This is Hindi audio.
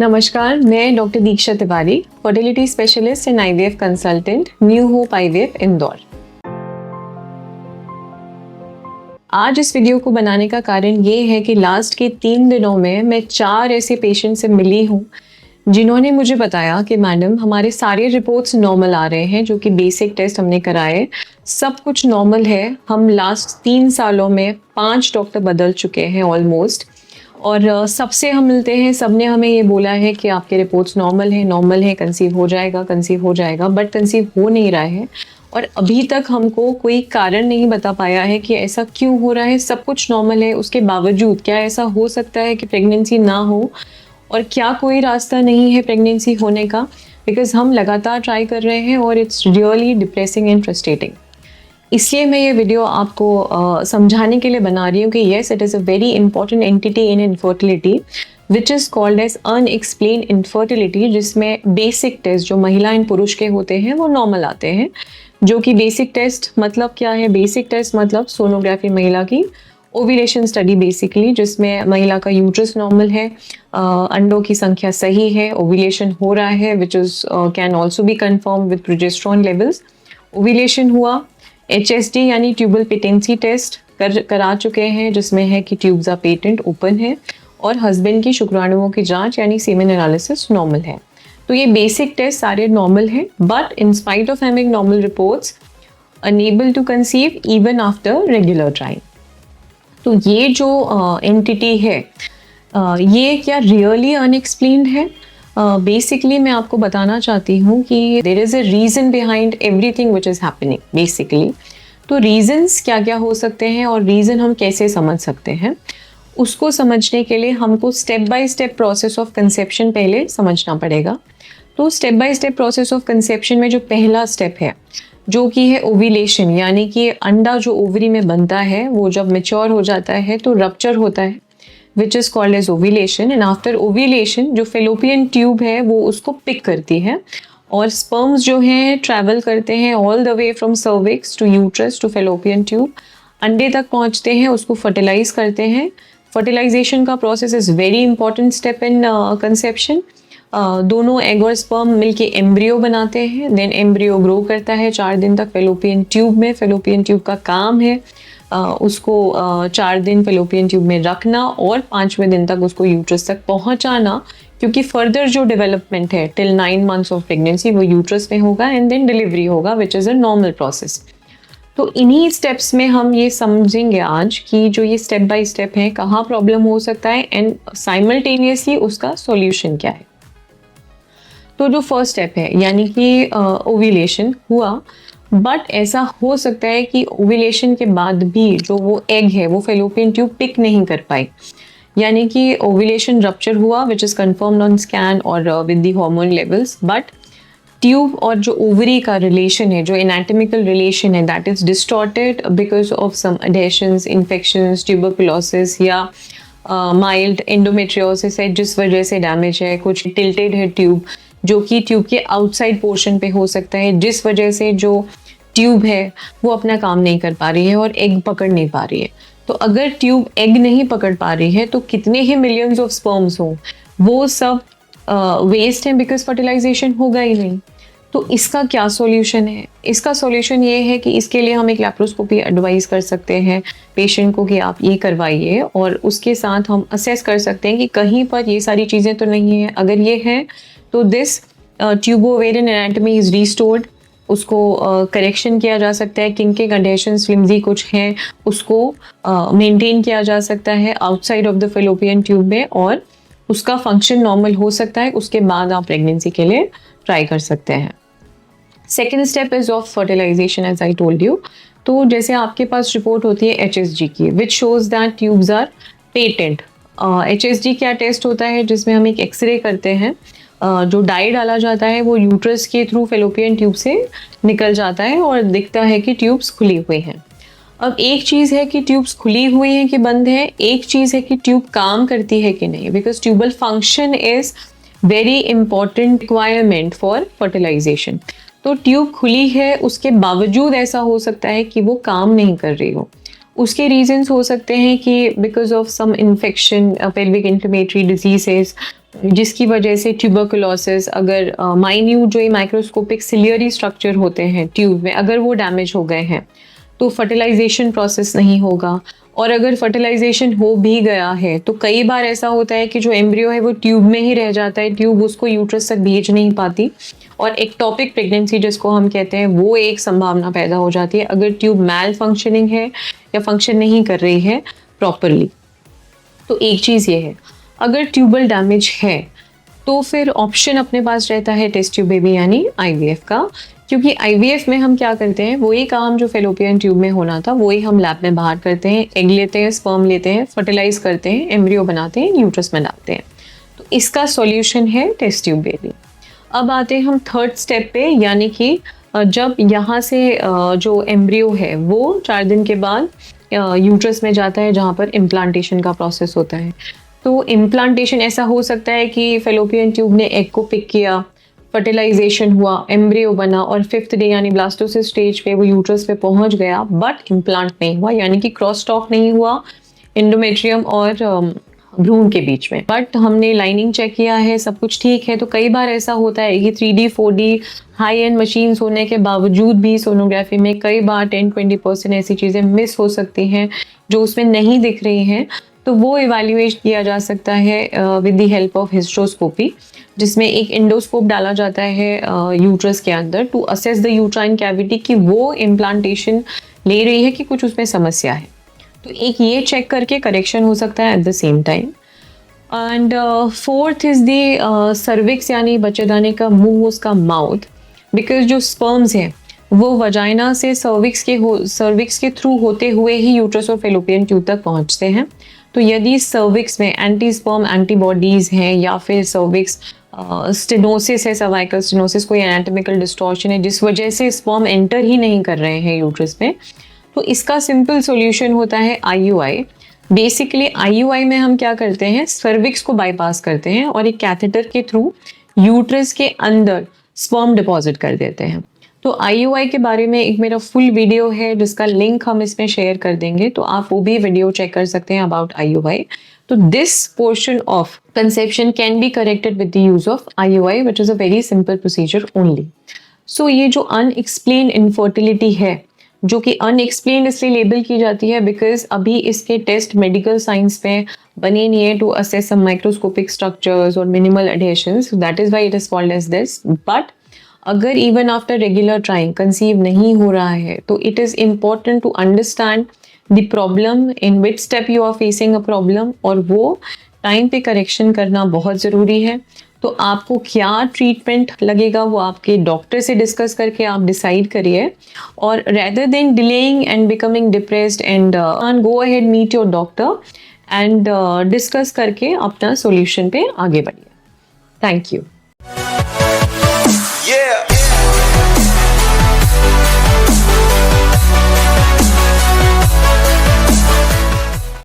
नमस्कार, मैं doctor Diksha Tiwari, fertility specialist and IVF consultant, new hope IVF Indore. आज इस वीडियो को बनाने का कारण ये है कि लास्ट के 3 दिनों में मैं 4 ऐसे पेशेंट से मिली हूँ जिन्होंने मुझे बताया कि मैडम हमारे सारे रिपोर्ट्स नॉर्मल आ रहे हैं, जो कि बेसिक टेस्ट हमने कराए, सब कुछ नॉर्मल है। हम लास्ट 3 सालों में 5 डॉक्टर बदल चुके हैं ऑलमोस्ट, और सबसे हम मिलते हैं, सबने हमें ये बोला है कि आपके रिपोर्ट्स नॉर्मल है, कंसीव हो जाएगा, बट कंसीव हो नहीं रहा है। और अभी तक हमको कोई कारण नहीं बता पाया है कि ऐसा क्यों हो रहा है। सब कुछ नॉर्मल है, उसके बावजूद क्या ऐसा हो सकता है कि प्रेगनेंसी ना हो, और क्या कोई रास्ता नहीं है प्रेगनेंसी होने का? बिकॉज हम लगातार ट्राई कर रहे हैं और it's really depressing and frustrating. इसलिए मैं ये वीडियो आपको समझाने के लिए बना रही हूँ कि yes, it is a very important entity in infertility which is called as unexplained infertility, जिसमें बेसिक टेस्ट जो महिला एंड पुरुष के होते हैं वो नॉर्मल आते हैं। जो कि बेसिक टेस्ट मतलब क्या है? बेसिक टेस्ट मतलब सोनोग्राफी, महिला की ओव्यूलेशन स्टडी बेसिकली, जिसमें महिला का यूट्रस नॉर्मल है, अंडों की संख्या सही है, ओव्यूलेशन हो रहा है, which is can also be confirm with progesterone levels. Ovulation हुआ, HSD यानी ट्यूबल पेटेंसी टेस्ट करा चुके हैं, जिसमें है कि ट्यूब्स आर पेटेंट, ओपन है, और हस्बैंड की शुक्राणुओं की जांच यानी सीमेन एनालिसिस नॉर्मल है। तो ये बेसिक टेस्ट सारे नॉर्मल हैं, but in spite of having normal reports, unable to conceive even after regular trying. तो ये जो एंटिटी है, ये क्या रियली अनएक्सप्लेन्ड है? बेसिकली मैं आपको बताना चाहती हूँ कि there is a reason behind everything which is happening basically. तो रीजंस क्या क्या हो सकते हैं और रीज़न हम कैसे समझ सकते हैं, उसको समझने के लिए हमको step by step process of conception पहले समझना पड़ेगा। तो step by step process of conception में जो पहला स्टेप है, जो कि है ओव्यूलेशन, यानी कि अंडा जो ओवरी में बनता है वो जब मैच्योर हो जाता है तो रप्चर होता है, which is called as ovulation. And after ovulation जो फेलोपियन ट्यूब है वो उसको पिक करती है, और स्पर्म्स जो हैं ट्रैवल करते हैं all the way from cervix to uterus to fallopian tube, अंडे तक पहुंचते हैं, उसको फर्टिलाइज करते हैं। फर्टिलाइजेशन का process is very important step in conception. दोनों एग और स्पर्म मिलके एम्ब्रियो बनाते हैं, देन एम्ब्रियो ग्रो करता है 4 दिन तक फेलोपियन ट्यूब में। फेलोपियन ट्यूब का काम है उसको 4 दिन फेलोपियन ट्यूब में रखना और 5वें दिन तक उसको यूट्रस तक पहुंचाना, क्योंकि फर्दर जो डेवलपमेंट है टिल 9 मंथ्स ऑफ प्रेगनेंसी वो यूट्रस में होगा, एंड देन डिलीवरी होगा, which is a normal process. तो इन्हीं स्टेप्स में हम ये समझेंगे आज कि जो ये स्टेप बाय स्टेप है, कहाँ प्रॉब्लम हो सकता है, एंड साइमल्टेनियसली उसका सॉल्यूशन क्या है। तो जो फर्स्ट स्टेप है, यानी कि ओव्यूलेशन हुआ, बट ऐसा हो सकता है कि ओव्यूलेशन के बाद भी जो वो एग है वो फेलोपियन ट्यूब पिक नहीं कर पाई, यानी कि ओव्यूलेशन रप्चर हुआ, which is confirmed on scan और with the hormone levels, but tube और जो ओवरी का रिलेशन है, जो एनाटॉमिकल रिलेशन है, that is distorted because of some adhesions, infections, tuberculosis या माइल्ड एंडोमेट्रियोसिस है, जिस वजह से डैमेज है। कुछ टिल्टेड है ट्यूब, जो कि ट्यूब के आउटसाइड पोर्शन पे हो सकता है, जिस वजह से जो ट्यूब है वो अपना काम नहीं कर पा रही है और एग पकड़ नहीं पा रही है। तो अगर ट्यूब एग नहीं पकड़ पा रही है तो कितने ही मिलियंस ऑफ स्पर्म्स हों, वो सब वेस्ट हैं, बिकॉज फर्टिलाइजेशन होगा ही नहीं। तो इसका क्या सॉल्यूशन है? इसका सॉल्यूशन ये है कि इसके लिए हम एक लैप्रोस्कोपी एडवाइस कर सकते हैं पेशेंट को कि आप ये करवाइए, और उसके साथ हम असेस कर सकते हैं कि कहीं पर ये सारी चीज़ें तो नहीं है। अगर ये है तो दिस ट्यूबोवेरियन एनाटॉमी इज रीस्टोर्ड, उसको करेक्शन किया जा सकता है, किंकिंग कंडीशंस फ्लिम्जी कुछ हैं उसको मेंटेन किया जा सकता है outside of the fallopian tube में, और उसका फंक्शन नॉर्मल हो सकता है। उसके बाद आप प्रेगनेंसी के लिए ट्राई कर सकते हैं। Second step is of fertilization, as I told you. तो जैसे आपके पास रिपोर्ट होती है HSG की, which shows that tubes are patent. HSG क्या टेस्ट होता है, जिसमें हम एक एक्सरे करते हैं, जो डाई डाला जाता है वो यूट्रस के थ्रू फेलोपियन ट्यूब से निकल जाता है और दिखता है कि ट्यूब्स खुली हुई हैं। अब एक चीज़ है कि ट्यूब्स खुली हुई हैं कि बंद है, एक चीज़ है कि ट्यूब काम करती है कि नहीं, because tubal function is very important requirement for fertilization. तो ट्यूब खुली है, उसके बावजूद ऐसा हो सकता है कि वो काम नहीं कर रही हो, उसके रीजंस हो सकते हैं कि because of some infection, pelvic inflammatory diseases, जिसकी वजह से ट्यूबरकुलोसिस, अगर माइन्यूट जो ये माइक्रोस्कोपिक सिलियरी स्ट्रक्चर होते हैं ट्यूब में, अगर वो डैमेज हो गए हैं तो फर्टिलाइजेशन प्रोसेस नहीं होगा। और अगर फर्टिलाइजेशन हो भी गया है तो कई बार ऐसा होता है कि जो एम्ब्रियो है वो ट्यूब में ही रह जाता है, ट्यूब उसको यूट्रस तक भेज नहीं पाती, और एक्टोपिक प्रेगनेंसी जिसको हम कहते हैं वो एक संभावना पैदा हो जाती है अगर ट्यूब मैल फंक्शनिंग है या फंक्शन नहीं कर रही है प्रॉपरली। तो एक चीज़ ये है, अगर ट्यूबल डैमेज है तो फिर ऑप्शन अपने पास रहता है टेस्ट ट्यूब बेबी यानी आईवीएफ का, क्योंकि आईवीएफ में हम क्या करते हैं, वही काम जो फेलोपियन ट्यूब में होना था वही हम लैब में बाहर करते हैं, एग लेते हैं, स्पर्म लेते हैं, फर्टिलाइज करते हैं, एम्ब्रियो बनाते हैं, यूट्रस में डालते हैं। तो इसका सॉल्यूशन है टेस्ट ट्यूब बेबी। अब आते हैं हम थर्ड स्टेप पे, यानी कि जब यहाँ से जो एम्ब्रियो है वो 4 दिन के बाद यूट्रस में जाता है जहाँ पर इम्प्लांटेशन का प्रोसेस होता है। तो इम्प्लांटेशन ऐसा हो सकता है कि फेलोपियन ट्यूब ने एग को पिक किया, फर्टिलाइजेशन हुआ, एम्ब्रियो बना और 5th डे यानी ब्लास्टोसिस स्टेज पे वो यूट्रस पे पहुंच गया, बट इम्प्लांट नहीं हुआ, यानी कि क्रॉस टॉक नहीं हुआ एंडोमेट्रियम और भ्रूण के बीच में, बट हमने लाइनिंग चेक किया है, सब कुछ ठीक है। तो कई बार ऐसा होता है कि 3D 4D high and machines होने के बावजूद भी सोनोग्राफी में कई बार 10-20% ऐसी चीज़ें मिस हो सकती हैं जो उसमें नहीं दिख रही हैं। तो वो इवैल्यूएट किया जा सकता है with the help of hysteroscopy, जिसमें एक एंडोस्कोप डाला जाता है यूट्रस के अंदर to assess the uterine cavity कि वो इम्प्लांटेशन ले रही है कि कुछ उसमें समस्या है। तो एक ये चेक करके करेक्शन हो सकता है at the same time. And fourth is the cervix यानी बच्चेदानी का मुंह, उसका माउथ, बिकॉज जो स्पर्म्स हैं वो वजाइना से सर्विक्स के थ्रू होते हुए ही यूट्रस और फेलोपियन ट्यूब तक पहुंचते हैं। तो यदि सर्विक्स में एंटी स्पर्म एंटीबॉडीज़ हैं या फिर सर्विक्स स्टेनोसिस है, सर्वाइकल स्टेनोसिस, कोई एनाटॉमिकल डिस्टॉर्शन है जिस वजह से स्पर्म एंटर ही नहीं कर रहे हैं यूट्रस में, तो इसका सिंपल सॉल्यूशन होता है आईयूआई। बेसिकली आईयूआई में हम क्या करते हैं, सर्विक्स को बाईपास करते हैं और एक कैथेटर के थ्रू यूट्रस के अंदर स्पर्म डिपॉजिट कर देते हैं। तो आईयूआई के बारे में एक मेरा फुल वीडियो है जिसका लिंक हम इसमें शेयर कर देंगे, तो आप वो भी वीडियो चेक कर सकते हैं अबाउट आईयूआई। तो this portion of conception can be corrected with the use of IUI, which is a very simple procedure only. So ये जो अनएक्सप्लेन्ड इनफर्टिलिटी है, जो कि अनएक्सप्लेन्ड इसलिए लेबल की जाती है बिकॉज अभी इसके टेस्ट मेडिकल साइंस में बने नहीं है to assess some microscopic structures और minimal adhesions, that is why it is called as this. But अगर even after regular trying conceive नहीं हो रहा है तो it is important to understand the problem, in which step you are facing a problem, और वो टाइम पे करेक्शन करना बहुत ज़रूरी है। तो आपको क्या ट्रीटमेंट लगेगा वो आपके डॉक्टर से डिस्कस करके आप डिसाइड करिए, और rather than delaying and becoming depressed and go ahead meet your doctor and discuss करके अपना सॉल्यूशन पे आगे बढ़िए। Thank you. Yeah.